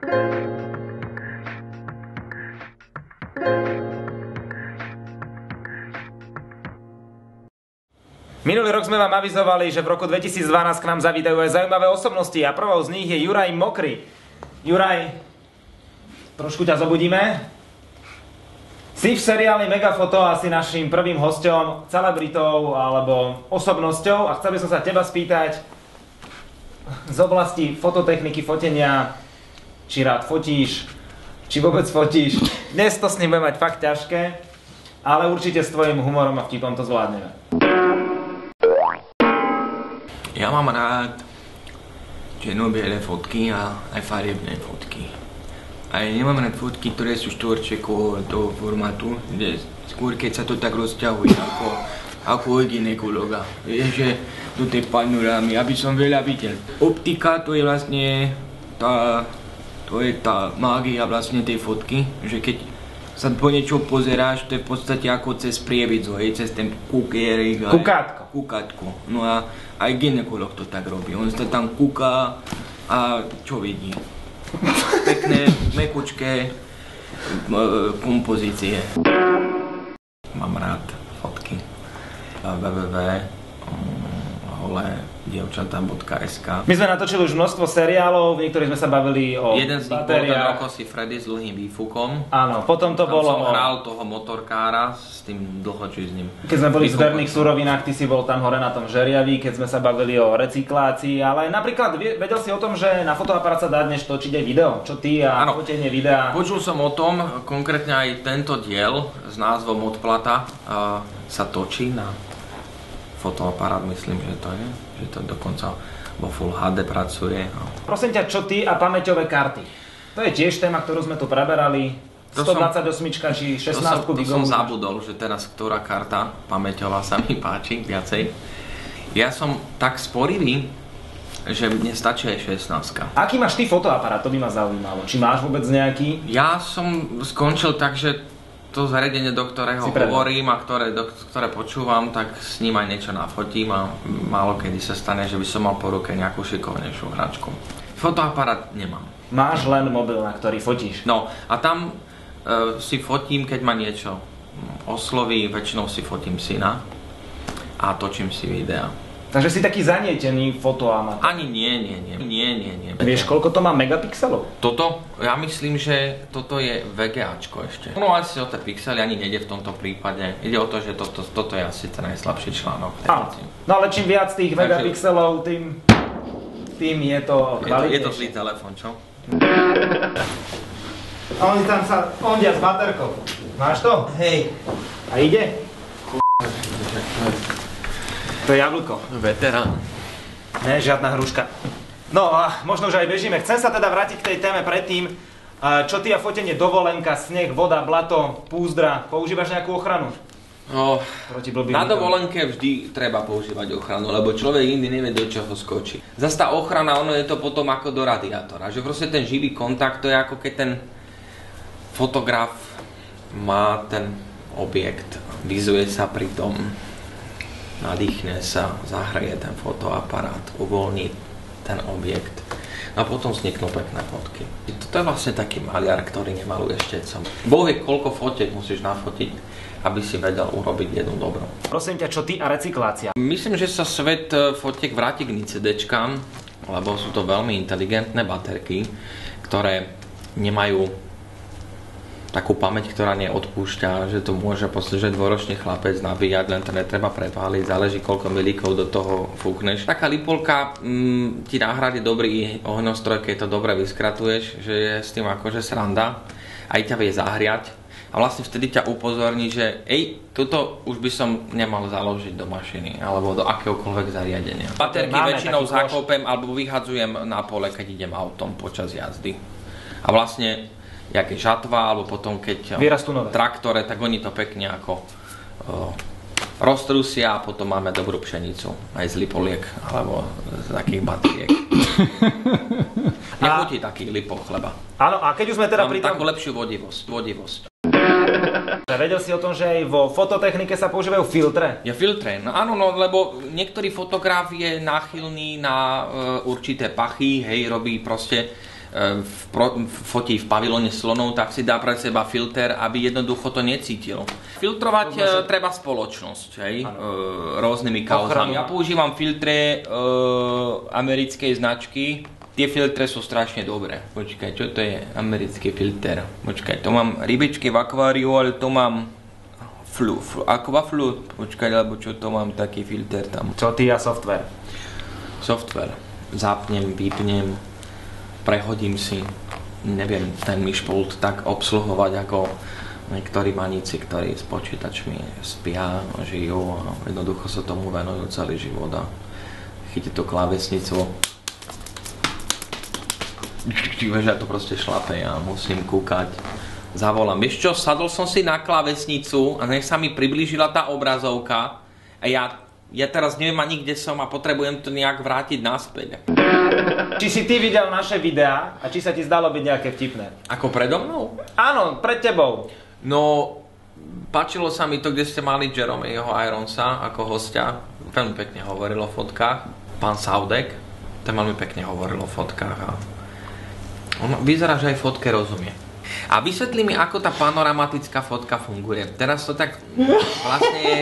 Minulý rok sme vám avizovali, že v roku 2012 k nám zavítajú aj zaujímavé osobnosti a prvou z nich je Juraj Mokry. Juraj, trošku ťa zobudíme. Si v seriáli Megafoto asi našim prvým hosťom, celebritou alebo osobnosťou a chcel by som sa teba spýtať z oblasti fototechniky, fotenia, či rád fotíš, či vôbec fotíš. Dnes to s ním bude mať fakt ťažké, ale určite s tvojím humorom a vtipom to zvládneme. Ja mám rád černo-biele fotky a aj farebné fotky. A ja nemám rád fotky, ktoré sú štvorčekov toho formátu, kde skôr keď sa to tak rozťahuje ako od ginekologa. Vieš, že do tej panorámy, aby som veľa videl. Optika to je vlastne tá mágia vlastne tej fotky, že keď sa po niečo pozeráš, to je v podstate ako cez prievidzu, cez ten kukierik. Kukátko. No a aj gynekolog to tak robí. On sa tam kúka a čo vidí? Pekné, mekučké kompozície. Mám rád fotky. www.holedievčatá.sk. My sme natočili už množstvo seriálov, v niektorých sme sa bavili o jeden z nich bol ten Roko si Freddy s dlhým výfukom. Áno, potom to bolo som hral toho motorkára s tým dlhočíznym. Keď sme boli v zberných surovinách, ty si bol tam hore na tom žeriavi, keď sme sa bavili o recyklácii, ale napríklad vedel si o tom, že na fotoaparát sa dá dnes točiť aj video? Čo ty a fotenie videa? Počul som o tom, konkrétne aj tento diel s názvom Odplata sa točí na fotoaparát, myslím, že to je. Že to dokonca vo Full HD pracuje. Prosím ťa, čo ty a pamäťové karty? To je tiež téma, ktorú sme tu preberali. 128 či 16 to som zabudol, že teraz ktorá karta pamäťová sa mi páči viacej. Ja som tak sporivý, že mne stačí aj 16. Aký máš ty fotoaparát? To by ma zaujímalo. Či máš vôbec nejaký? Ja som skončil tak, že to zariadenie, do ktorého hovorím a ktoré počúvam, tak s ním aj niečo nafotím a málo kedy sa stane, že by som mal po ruke nejakú šikovnejšiu hračku. Fotoaparát nemám. Máš len mobil, na ktorý fotíš? No a tam si fotím, keď ma niečo osloví, väčšinou si fotím syna a točím si videa. Takže si taký zanietený fotoamatér? Ani nie. Vieš, koľko to má megapixelov? Toto? Ja myslím, že toto je VGAčko ešte. No asi o tie pixely ani nejde v tomto prípade. Ide o to, že toto je asi ten najslabší článok. No ale čím viac tých megapixelov, tým je to kvalitnejšie. Je to zlý telefon, čo? A oni tam sa ondia s baterkou. Máš to? Hej. A ide? To je jablko. Veterán. Ne, žiadna hruška. No a možno už aj bežíme. Chcem sa teda vrátiť k tej téme predtým. Čo ty a fotenie, dovolenka, sneh, voda, blato, púzdra. Používaš nejakú ochranu? No, na dovolenke vždy treba používať ochranu, lebo človek nikdy nevie, do čoho skočí. Zas tá ochrana, ono je to potom ako do radiátora. Že proste ten živý kontakt, to je ako keď ten fotograf má ten objekt, vizuje sa pri tom, nadýchne sa, zahraje ten fotoaparát, uvoľní ten objekt a potom vzniknú pekné fotky. To je vlastne taký maliar, ktorý nemaluje štecom. Boh vie, koľko fotiek musíš nafotiť, aby si vedel urobiť jednu dobrú. Prosím ťa, čo ty a recyklácia? Myslím, že sa svet fotiek vráti k NCDčkám, lebo sú to veľmi inteligentné baterky, ktoré nemajú takú pamäť, ktorá neodpúšťa, že to môže poslúžiť dvoročný chlapec nabíjať, len to netreba prepáliť, záleží koľko milíkov do toho fúkneš. Taká lipolka ti nahradí dobrý ohňostroj, keď to dobre vyskratuješ, že je s tým akože sranda, aj ťa vie zahriať a vlastne vtedy ťa upozorní, že toto už by som nemal založiť do mašiny alebo do akéhokoľvek zariadenia. Baterky väčšinou zakopem alebo vyhadzujem na pole, keď idem autom počas jazdy. A vlastne jak je žatva, alebo potom keď traktore, tak oni to pekne ako roztrusia a potom máme dobrú pšenicu, aj z lipoliek, alebo z takých batriek. Nechutí taký lipo chleba. Áno, a keď už sme teda pri tom... takú lepšiu vodivosť. Vedel si o tom, že aj vo fototechnike sa používajú filtre? Je filtre, no áno, no, lebo niektorý fotograf je náchylný na určité pachy, hej, robí proste fotí v pavilóne slonov, tak si dá pre seba filter, aby jednoducho to necítil. Filtrovať treba spoločnosť, hej? Rôznymi kauzami. Ja používam filtre americkej značky. Tie filtre sú strašne dobré. Počkaj, čo to je americký filter? Počkaj, to mám rybičky v akváriu, ale to mám aquaflu. Počkaj, alebo čo to mám, taký filter tam. Čo ty a software? Software. Zapnem, vypnem, prehodím si. Neviem ten myšpult tak obsluhovať ako niektorí maníci, ktorí s počítačmi spia, žijú a jednoducho sa tomu venujú celý život a chytí tú klávesnicu. Ja to proste šlape, ja musím kúkať. Zavolám, vieš čo, sadol som si na klávesnicu a nech sa mi priblížila tá obrazovka a ja teraz neviem ani kde som a potrebujem to nejak vrátiť naspäť. Či si ty videl naše videá a či sa ti zdalo byť nejaké vtipné? Ako predo mnou? Áno, pred tebou. No, páčilo sa mi to, kde ste mali Jeremyho Ironsa ako hostia. Veľmi pekne hovoril o fotkách. Pán Saudek, ten veľmi pekne hovoril o fotkách a on vyzerá, že aj fotke rozumie. A vysvetlí mi, ako tá panoramatická fotka funguje. Teraz to tak vlastne je...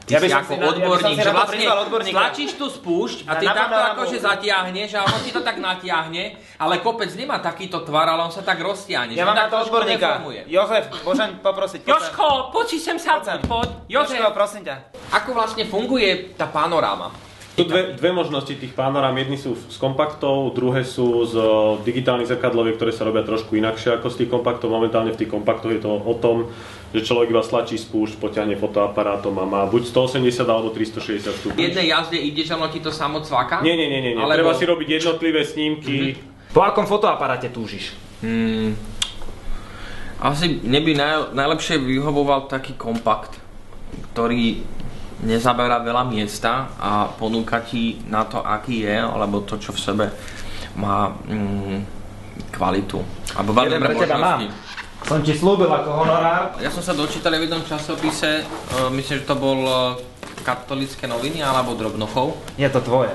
Ty si ako odborník, že vlastne stlačíš tú spúšť a ty takto akože zatiahneš a on ti to tak natiahne, ale kopec nemá takýto tvar, ale on sa tak roztiahne. Ja mám na to odborníka. Jozef, môžem poprosiť? Jožko, poď si sem sa, poď. Jožko, prosím ťa. Ako vlastne funguje tá panoráma? Sú dve možnosti tých panorám. Jedni sú z kompaktov, druhé sú z digitálnych zrkadloviek, ktoré sa robia trošku inakšie ako z tých kompaktov. Momentálne v tých kompaktoch je to o tom, že človek iba stlačí spúšť, potiahne fotoaparátom a má buď 180 alebo 360 stupňov. V jednej jazde ideš a ono ti to samo cvaka? Nie. Treba si robiť jednotlivé snímky. Po akom fotoaparáte túžiš? Asi mne by najlepšie vyhovoval taký kompakt, ktorý nezaberá veľa miesta a ponúka ti na to, aký je, alebo to, čo v sebe má kvalitu. Alebo veľmi dobré možnosti. Som ti slúbil ako honorár. Ja som sa dočítal v jednom časopise, myslím, že to bol Katolícke noviny alebo Drobnochov. Je to tvoje.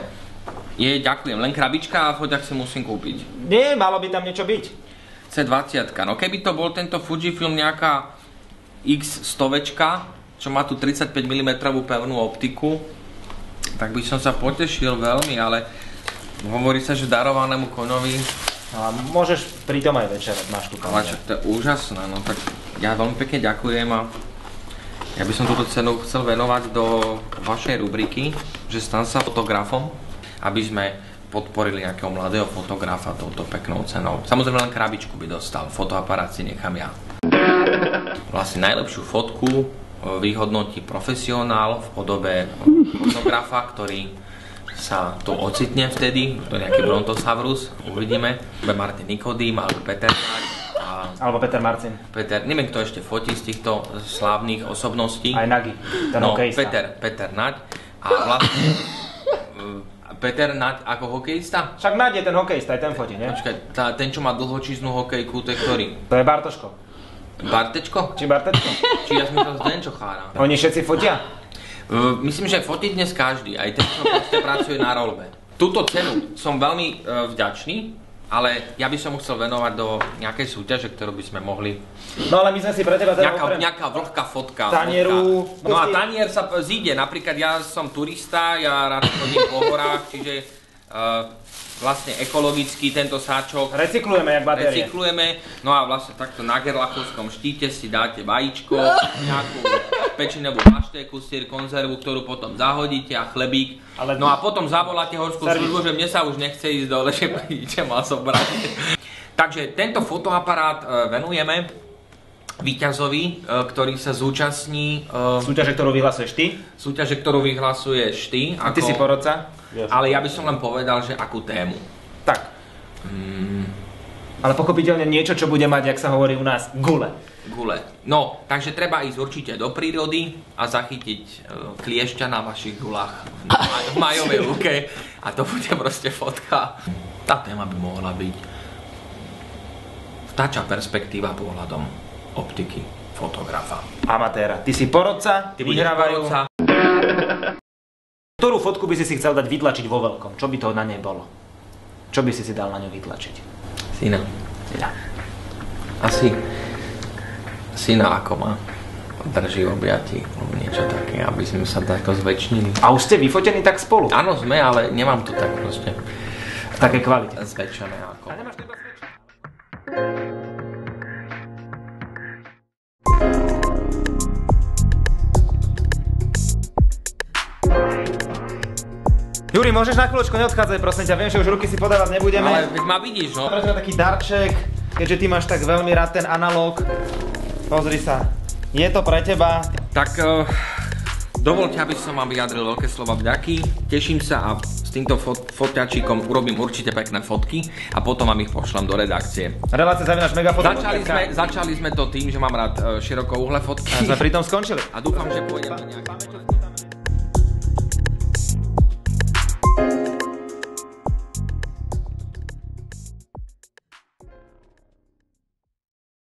Ďakujem, len krabička a foťak si musím kúpiť. Nie, malo by tam niečo byť. C20, no keby to bol tento Fujifilm nejaká X100, čo má tu 35 mm pevnú optiku, tak by som sa potešil veľmi, ale hovorí sa, že darovanému koňovi... No a môžeš pri tom aj večerať, máš tu Ale čo, to je úžasné, no tak ja veľmi pekne ďakujem a ja by som túto cenu chcel venovať do vašej rubriky, že stan sa fotografom, aby sme podporili nejakého mladého fotografa touto peknou cenou. Samozrejme len krabičku by dostal, fotoaparát si nechám ja. Vlastne najlepšiu fotku vyhodnotí profesionál v podobe fotografa, ktorý sa tu ocitne vtedy, to je nejaký Brontosaurus, uvidíme. Martin Nikodým alebo Peter Naď. Alebo Peter Marcin. Neviem, kto ešte fotí z týchto slávnych osobností. Aj Nagy, ten hokejista. Peter Naď. A vlastne Peter Naď ako hokejista? Však Naď je ten hokejista, aj ten fotí, nie? Počkaj, ten, čo má dlhočíznú hokejku, to je ktorý? To je Bartoško. Bartečko? Či Bartečko? Či ja som to Zdenčochára. Oni všetci fotia? Myslím, že fotí dnes každý, aj ten, čo proste pracuje na rolbe. Túto cenu som veľmi vďačný, ale ja by som mu chcel venovať do nejakej súťaže, ktorú by sme mohli... No ale my sme si pre teba teda nejaká vlhká fotka. Tanieru... No a tanier sa zíde, napríklad ja som turista, ja rád chodím po horách, čiže... vlastne ekologický tento sáčok. Recyklujeme jak batérie. No a vlastne takto na gerlachovskom štíte si dáte vajíčko, nejakú pečinovú paštéku, syr, konzervu, ktorú potom zahodíte a chlebík. No a potom zavoláte horskú službu, že mne sa už nechce ísť dole, že prídete ma zobrať. Takže tento fotoaparát venujeme víťazovi, ktorý sa zúčastní... Súťaže, ktorú vyhlasuješ ty? Súťaže, ktorú vyhlasuješ ty. A ty si porodca? Ale ja by som len povedal, že akú tému. Tak. Ale pochopiteľne niečo, čo bude mať, jak sa hovorí u nás, gule. No, takže treba ísť určite do prírody a zachytiť kliešťa na vašich gulách v majovej luke. A to bude proste fotka. Tá téma by mohla byť vtáča perspektíva pohľadom optiky fotografa. Amatéra. Ty si porodca, ty vyhrávajú. Ktorú fotku by si chcel dať vytlačiť vo veľkom? Čo by to na nej bolo? Čo by si dal na ňu vytlačiť? Syna. Ja. Asi syna, ako ma drží v objatí, alebo niečo také, aby sme sa tako zväčšnili. A už ste vyfotení tak spolu? Áno, sme, ale nemám to tak proste V takej kvalite. zväčšené ako. A nemáš to iba zväčšené? Juri, môžeš na chvíľočku neodchádzať, prosím ťa, viem, že už ruky si podávať nebudeme. Ale veď ma vidíš, no. Pre teba taký darček, keďže ty máš tak veľmi rád ten analóg. Pozri sa, je to pre teba. Tak dovoľte, aby som vám vyjadril veľké slova vďaky. Teším sa a s týmto foťačíkom urobím určite pekné fotky a potom vám ich pošlem do redakcie. Relácia @megafoto. Začali sme to tým, že mám rád širokouhle fotky. A sme pri tom skončili. A dúfam, že pôjdeme nejak.